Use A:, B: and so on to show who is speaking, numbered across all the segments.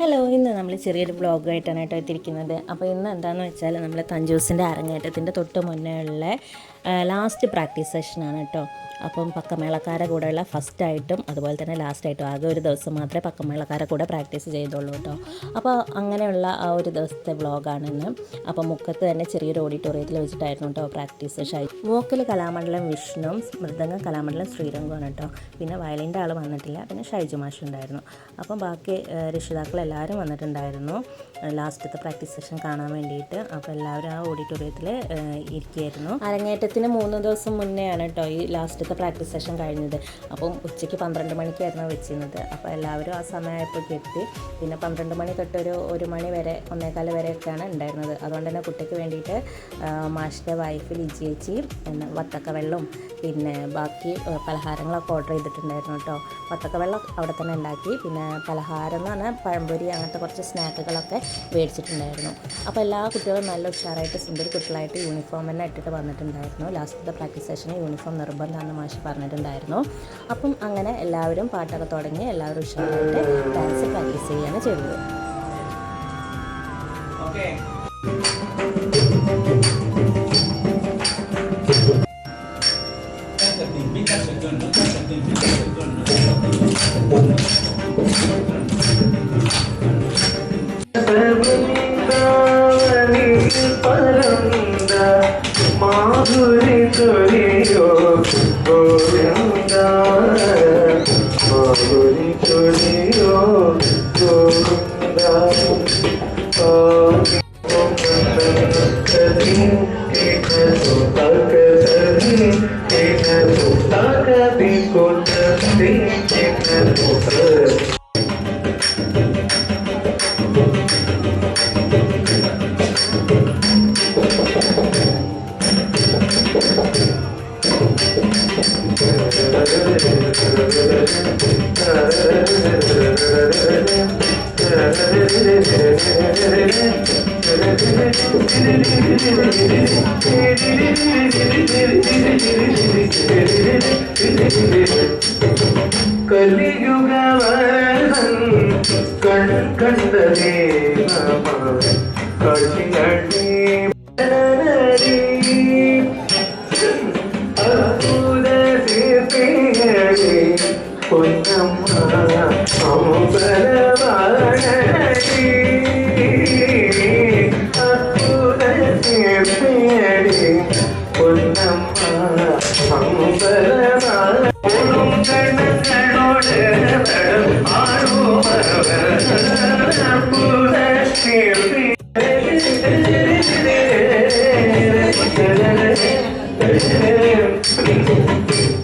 A: Hello, ഇന്ന് നമ്മൾ ചെറിയൊരു വ്ളോഗായിട്ടാണ് കേട്ടോ എത്തിയിരിക്കുന്നത്. അപ്പോൾ ഇന്ന് എന്താണെന്ന് വെച്ചാൽ നമ്മൾ തഞ്ചൂസിൻ്റെ അരങ്ങേറ്റത്തിൻ്റെ തൊട്ട് മുന്നേ ഉള്ള ലാസ്റ്റ് പ്രാക്ടീസ് സെഷനാണ് കേട്ടോ. അപ്പം പക്കമേളക്കാരെ കൂടെയുള്ള ഫസ്റ്റായിട്ടും അതുപോലെ തന്നെ ലാസ്റ്റായിട്ടും ആകെ ഒരു ദിവസം മാത്രമേ പക്കമേളക്കാരെ കൂടെ പ്രാക്ടീസ് ചെയ്തുള്ളൂ കേട്ടോ. അപ്പോൾ അങ്ങനെയുള്ള ആ ഒരു ദിവസത്തെ വ്ളോഗാണിന്ന്. അപ്പോൾ മുക്കത്ത് തന്നെ ചെറിയൊരു ഓഡിറ്റോറിയത്തിൽ വെച്ചിട്ടായിരുന്നു കേട്ടോ പ്രാക്ടീസ്. വോക്കൽ കലാമണ്ഡലം വിഷ്ണു, മൃദംഗം കലാമണ്ഡലം ശ്രീരംഗമാണ് കേട്ടോ. പിന്നെ വയലിൻ്റെ ആൾ വന്നിട്ടില്ല, പിന്നെ ഷൈജു മാഷ് ഉണ്ടായിരുന്നു. അപ്പം ബാക്കി രക്ഷിതാക്കളെല്ലാവരും വന്നിട്ടുണ്ടായിരുന്നു ലാസ്റ്റത്തെ പ്രാക്ടീസ് സെഷൻ കാണാൻ വേണ്ടിയിട്ട്. അപ്പോൾ എല്ലാവരും ആ ഓഡിറ്റോറിയത്തിൽ ഇരിക്കുകയായിരുന്നു. അരങ്ങേറ്റത്തിന് 3 ദിവസം മുന്നെയാണ് കേട്ടോ ഈ ലാസ്റ്റത്തെ പ്രാക്ടീസ് സെഷൻ കഴിഞ്ഞത്. അപ്പം ഉച്ചയ്ക്ക് 12 മണിക്കായിരുന്നു വെച്ചിരുന്നത്. അപ്പോൾ എല്ലാവരും ആ സമയമായപ്പോൾ എത്തി. പിന്നെ 12 മണി തൊട്ട് ഒരു 1 മണി വരെ 1:15 വരെയൊക്കെയാണ് ഉണ്ടായിരുന്നത്. അതുകൊണ്ട് തന്നെ കുട്ടിക്ക് വേണ്ടിയിട്ട് മാഷിൻ്റെ വൈഫ് ലിജിയേച്ചി വത്തക്ക വെള്ളവും പിന്നെ ബാക്കി പലഹാരങ്ങളൊക്കെ ഓർഡർ ചെയ്തിട്ടുണ്ടായിരുന്നു കേട്ടോ. വത്തക്ക വെള്ളം അവിടെ തന്നെ ഉണ്ടാക്കി. പിന്നെ പലഹാരം എന്ന് പറഞ്ഞാൽ പഴംപൊരി അങ്ങനത്തെ കുറച്ച് സ്നാക്കുകളൊക്കെ മേടിച്ചിട്ടുണ്ടായിരുന്നു. അപ്പോൾ എല്ലാ കുട്ടികളും നല്ല ഉഷാറായിട്ട് സുന്ദരി കുട്ടികളായിട്ട് യൂണിഫോം തന്നെ ഇട്ടിട്ട് വന്നിട്ടുണ്ടായിരുന്നു. ലാസ്റ്റത്തെ പ്രാക്ടീസ് സെഷന് യൂണിഫോം നിർബന്ധമാണെന്ന് മാഷ് പറഞ്ഞിട്ടുണ്ടായിരുന്നു. അപ്പം അങ്ങനെ എല്ലാവരും പാട്ടൊക്കെ തുടങ്ങി എല്ലാവരും ഉഷാറായിട്ട് ഡാൻസ് പ്രാക്ടീസ് ചെയ്യുകയാണ് ചെയ്തത്.
B: माधुरी तुरियो गोविंदा माधुरी तुरियो गोविंदा കലിയുഗവർദ്ധൻ കണ്ടതേ നമ കാഴ്ചി അത്ഭുത സീതേ പൊന്നമ്മ അമ്പലവാണി അത്ഭുത സീതേ പൊന്നമ്മ അമ്പലവാണി കണ്ണോട്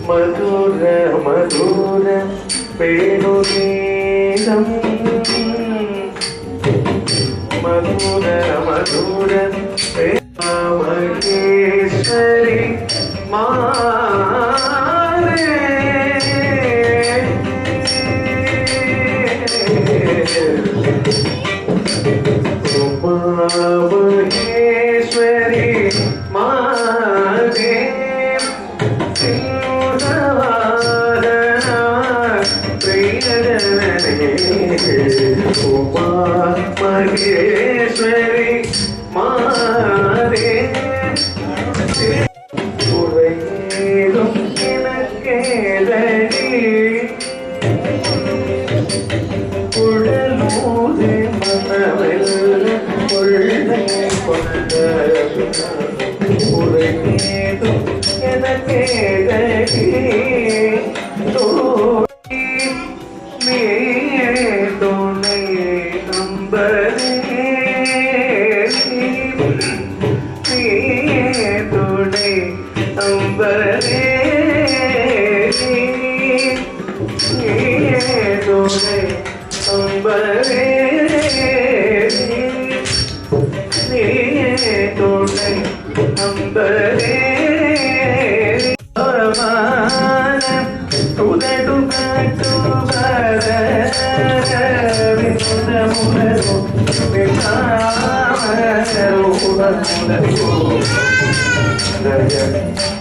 B: മധുര മധുര വേണുഗീതം മധുര മധുര മഹേശ്വരി മഹേശ്വരി മാതേ മഹേശ്വരി മാതേ ഉറയേതും കിണക്കേതടി ഉടലൂതെ മനവെല്ല കൊള്ള കൊണ്ട ഉറയേതും കിണക്കേതടി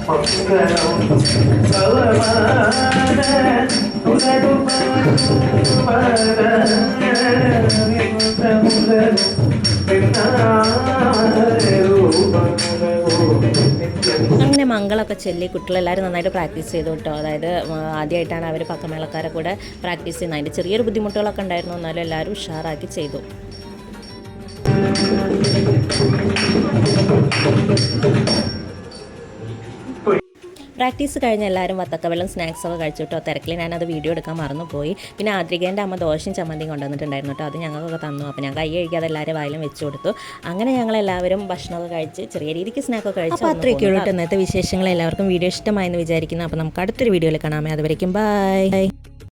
B: Pavana,
A: മംഗളമൊക്കെ ചൊല്ലി കുട്ടികളെല്ലാവരും നന്നായിട്ട് പ്രാക്ടീസ് ചെയ്തു കേട്ടോ. അതായത് ആദ്യമായിട്ടാണ് അവർ പക്കമേളക്കാരെ കൂടെ പ്രാക്ടീസ് ചെയ്യുന്നത്. അതിൻ്റെ ചെറിയൊരു ബുദ്ധിമുട്ടുകളൊക്കെ ഉണ്ടായിരുന്നു, എന്നാലും എല്ലാവരും ഉഷാറാക്കി ചെയ്തു. പ്രാക്ടീസ് കഴിഞ്ഞ് എല്ലാവരും വത്തക്കവെള്ളം സ്നാക്സൊക്കെ കഴിച്ചു കേട്ടോ. തിരക്കിൽ ഞാനത് വീഡിയോ എടുക്കാൻ മറന്നുപോയി. പിന്നെ ആദ്രികേൻ്റെ അമ്മ ദോശയും ചമ്മന്തിയും കൊണ്ടുവന്നിട്ടുണ്ടായിരുന്നു കേട്ടോ. അത് ഞങ്ങൾക്കൊക്കെ തന്നു. അപ്പോൾ ഞാൻ കൈ കഴിക്കാതെ എല്ലാവരും വായിലും വെച്ച് കൊടുത്തു. അങ്ങനെ ഞങ്ങളെല്ലാവരും ഭക്ഷണമൊക്കെ കഴിച്ച് ചെറിയ രീതിക്ക് സ്നാക്കൊക്കെ കഴിച്ചു. അപ്പോൾ അത്രയൊക്കെ ഉള്ളൂ ഇന്നത്തെ വിശേഷങ്ങൾ. എല്ലാവർക്കും വീഡിയോ ഇഷ്ടമായെന്ന് വിചാരിക്കുന്നു. അപ്പോൾ നമുക്ക് അടുത്തൊരു വീഡിയോയിൽ കാണാമേ. അതുവരേക്കും ബൈ.